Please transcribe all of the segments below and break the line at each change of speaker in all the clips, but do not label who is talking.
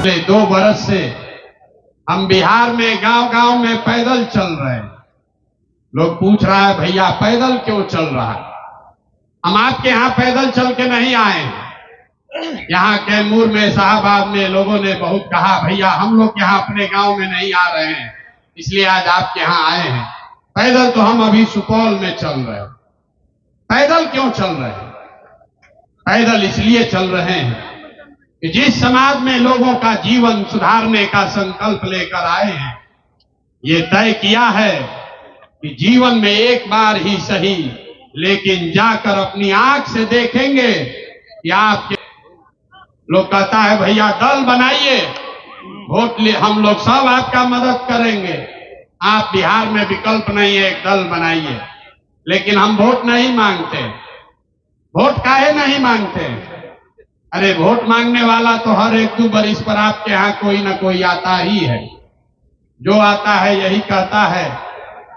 पिछले 2 बरस से हम बिहार में गांव-गांव में पैदल चल रहे हैं। लोग पूछ रहा है भैया पैदल क्यों चल रहा है? हम आपके यहां पैदल चल के नहीं आए हैं। यहां कैमूर में शाहबाद में लोगों ने बहुत कहा भैया हम लोग यहां अपने गांव में नहीं आ रहे हैं, इसलिए आज आपके यहां आए हैं। पैदल तो हम अभी सुपौल में चल रहे हैं। पैदल क्यों चल रहे हैं? पैदल इसलिए चल रहे हैं कि जिस समाज में लोगों का जीवन सुधारने का संकल्प लेकर आए हैं, ये तय किया है कि जीवन में एक बार ही सही लेकिन जाकर अपनी आंख से देखेंगे कि आपके लोग कहता है भैया दल बनाइए, वोट ले, हम लोग सब आपका मदद करेंगे। आप बिहार में विकल्प नहीं है, एक दल बनाइए। लेकिन हम वोट नहीं मांगते। वोट काहे नहीं मांगते? अरे वोट मांगने वाला तो हर 1-2 बरिस पर आपके यहां कोई ना कोई आता ही है। जो आता है यही कहता है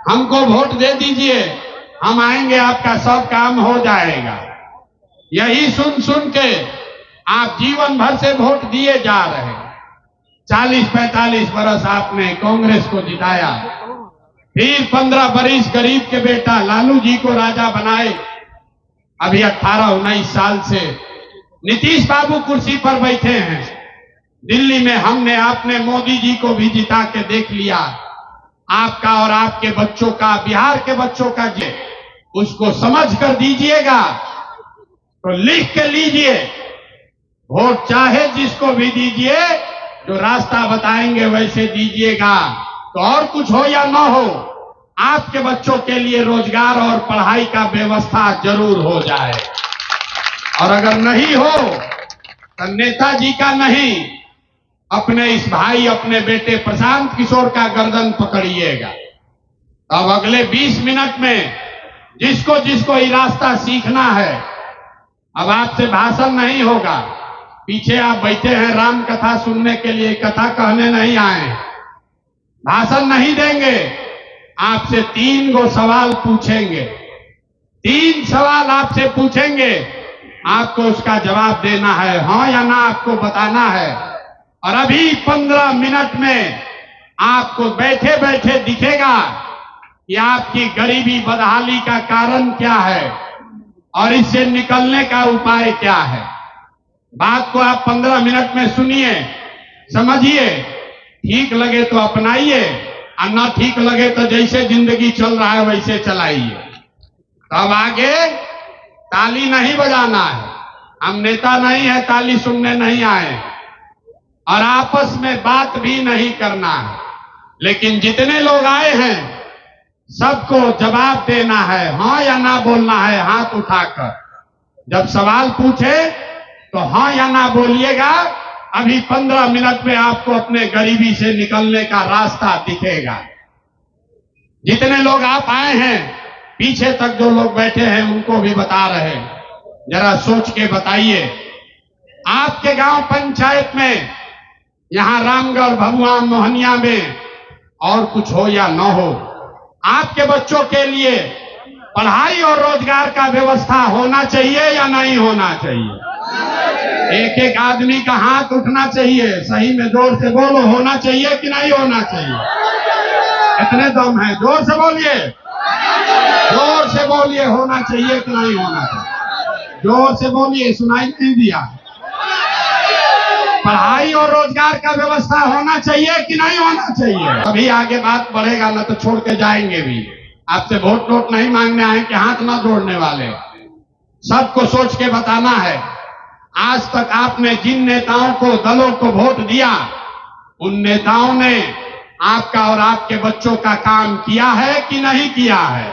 हमको वोट दे दीजिए, हम आएंगे, आपका सब काम हो जाएगा। यही सुन सुन के आप जीवन भर से वोट दिए जा रहे हैं। 40-45 बरस आपने कांग्रेस को जिताया, फिर 15 बरिस गरीब के बेटा लालू जी को राजा बनाए। अभी 18-19 साल से नीतीश बाबू कुर्सी पर बैठे हैं। दिल्ली में हमने आपने मोदी जी को भी जिता के देख लिया। आपका और आपके बच्चों का, बिहार के बच्चों का जे उसको समझ कर दीजिएगा तो लिख के लीजिए। वोट चाहे जिसको भी दीजिए, जो रास्ता बताएंगे वैसे दीजिएगा। तो और कुछ हो या ना हो, आपके बच्चों के लिए रोजगार और पढ़ाई का व्यवस्था जरूर हो जाए। और अगर नहीं हो तो नेताजी का नहीं, अपने इस भाई, अपने बेटे प्रशांत किशोर का गर्दन पकड़िएगा। अब अगले 20 मिनट में जिसको जिसको ये रास्ता सीखना है, अब आपसे भाषण नहीं होगा। पीछे आप बैठे हैं राम कथा सुनने के लिए, कथा कहने नहीं आए। भाषण नहीं देंगे, आपसे 3 गो सवाल पूछेंगे। 3 सवाल आपसे पूछेंगे, आपको उसका जवाब देना है, हाँ या ना आपको बताना है। और अभी 15 मिनट में आपको बैठे बैठे दिखेगा कि आपकी गरीबी बदहाली का कारण क्या है और इससे निकलने का उपाय क्या है। बात को आप 15 मिनट में सुनिए, समझिए, ठीक लगे तो अपनाइए और ना ठीक लगे तो जैसे जिंदगी चल रहा है वैसे चलाइए। तब आगे ताली नहीं बजाना है। हम नेता नहीं है, ताली सुनने नहीं आए। और आपस में बात भी नहीं करना है। लेकिन जितने लोग आए हैं सबको जवाब देना है, हाँ या ना बोलना है हाथ उठाकर। जब सवाल पूछे तो हाँ या ना बोलिएगा। अभी 15 मिनट में आपको अपने गरीबी से निकलने का रास्ता दिखेगा। जितने लोग आप आए हैं, पीछे तक जो लोग बैठे हैं उनको भी बता रहे हैं, जरा सोच के बताइए। आपके गांव पंचायत में, यहां रामगढ़, भभुआ, मोहनिया में और कुछ हो या न हो, आपके बच्चों के लिए पढ़ाई और रोजगार का व्यवस्था होना चाहिए या नहीं होना चाहिए? एक एक आदमी का हाथ उठना चाहिए। सही में जोर से बोलो, होना चाहिए कि नहीं होना चाहिए? इतने दम है, जोर से बोलिए, जोर से बोलिए, होना चाहिए कि नहीं होना चाहिए? जोर से बोलिए, सुनाई नहीं दिया। पढ़ाई और रोजगार का व्यवस्था होना चाहिए कि नहीं होना चाहिए? अभी आगे बात बढ़ेगा ना तो छोड़ के जाएंगे भी। आपसे वोट नोट नहीं मांगने आए कि हाथ ना जोड़ने वाले। सबको सोच के बताना है। आज तक आपने जिन नेताओं को, दलों को वोट दिया, उन नेताओं ने आपका और आपके बच्चों का काम किया है कि नहीं किया है?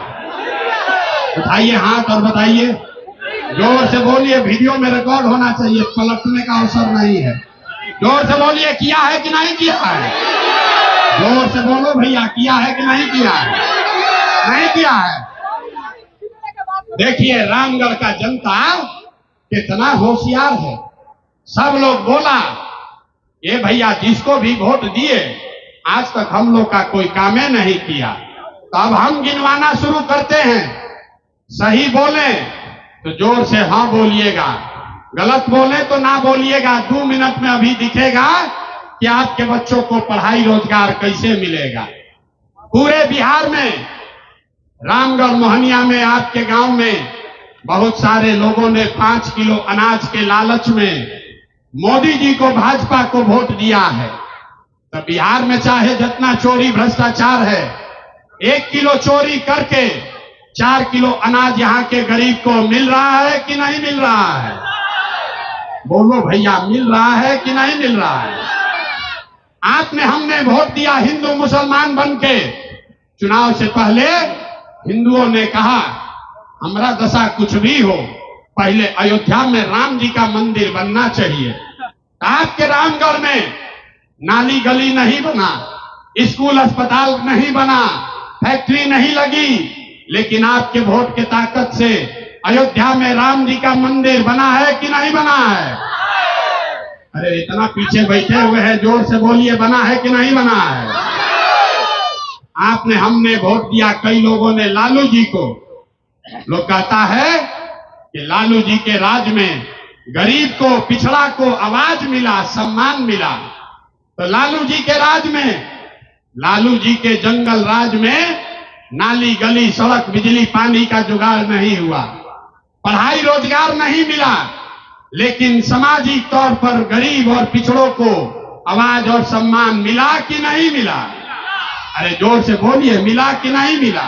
उठाइए हाथ और बताइए, जोर से बोलिए। वीडियो में रिकॉर्ड होना चाहिए, पलटने का अवसर नहीं है। जोर से बोलिए, किया है कि नहीं किया है? जोर से बोलो भैया, किया है कि नहीं किया है? नहीं किया है। देखिए रामगढ़ का जनता कितना होशियार है। सब लोग बोला, ये भैया जिसको भी वोट दिए आज तक हम लोग का कोई कामे नहीं किया। तो अब हम गिनवाना शुरू करते हैं। सही बोले तो जोर से हाँ बोलिएगा, गलत बोले तो ना बोलिएगा। 2 मिनट में अभी दिखेगा कि आपके बच्चों को पढ़ाई रोजगार कैसे मिलेगा। पूरे बिहार में रामगढ़ मोहनिया में आपके गांव में बहुत सारे लोगों ने 5 किलो अनाज के लालच में मोदी जी को, भाजपा को वोट दिया है। तो बिहार में चाहे जितना चोरी भ्रष्टाचार है, 1 किलो चोरी करके 4 किलो अनाज यहाँ के गरीब को मिल रहा है कि नहीं मिल रहा है? बोलो भैया, मिल रहा है कि नहीं मिल रहा है? आपने हमने वोट दिया हिंदू मुसलमान बनके। चुनाव से पहले हिंदुओं ने कहा हमारा दशा कुछ भी हो, पहले अयोध्या में राम जी का मंदिर बनना चाहिए। आपके रामगढ़ में नाली गली नहीं बना, स्कूल अस्पताल नहीं बना, फैक्ट्री नहीं लगी, लेकिन आपके वोट के ताकत से अयोध्या में राम जी का मंदिर बना है कि नहीं बना है? अरे इतना पीछे बैठे हुए हैं, जोर से बोलिए, बना है कि नहीं बना है? आपने हमने वोट दिया कई लोगों ने लालू जी को। लोग कहता है कि लालू जी के राज में गरीब को, पिछड़ा को आवाज मिला, सम्मान मिला। तो लालू जी के राज में, लालू जी के जंगल राज में नाली गली सड़क बिजली पानी का जुगाड़ नहीं हुआ, पढ़ाई रोजगार नहीं मिला, लेकिन सामाजिक तौर पर गरीब और पिछड़ों को आवाज और सम्मान मिला कि नहीं मिला? अरे जोर से बोलिए, मिला कि नहीं मिला?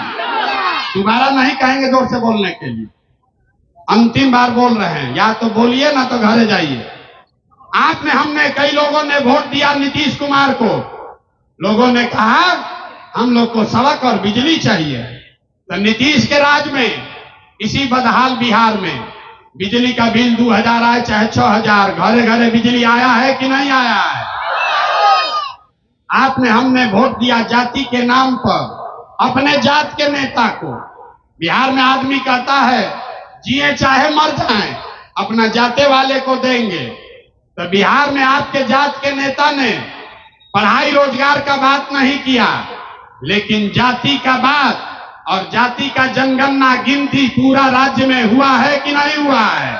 दोबारा नहीं कहेंगे जोर से बोलने के लिए, अंतिम बार बोल रहे हैं, या तो बोलिए ना तो घर जाइए। आपने हमने कई लोगों ने वोट दिया नीतीश कुमार को। लोगों ने कहा हम लोग को सड़क और बिजली चाहिए। तो नीतीश के राज में इसी बदहाल बिहार में बिजली का बिल 2000 आए चाहे 6000, घरे घरे बिजली आया है कि नहीं आया है? आपने हमने वोट दिया जाति के नाम पर अपने जात के नेता को। बिहार में आदमी कहता है जिए चाहे मर जाएं, अपना जाते वाले को देंगे। तो बिहार में आपके जात के नेता ने पढ़ाई रोजगार का बात नहीं किया, लेकिन जाति का बात और जाति का जनगणना गिनती पूरा राज्य में हुआ है कि नहीं हुआ है?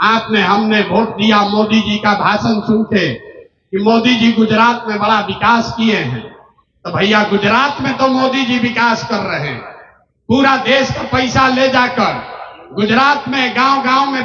आपने हमने वोट दिया मोदी जी का भाषण सुन के कि मोदी जी गुजरात में बड़ा विकास किए हैं। तो भैया गुजरात में तो मोदी जी विकास कर रहे हैं, पूरा देश का पैसा ले जाकर गुजरात में गांव गांव में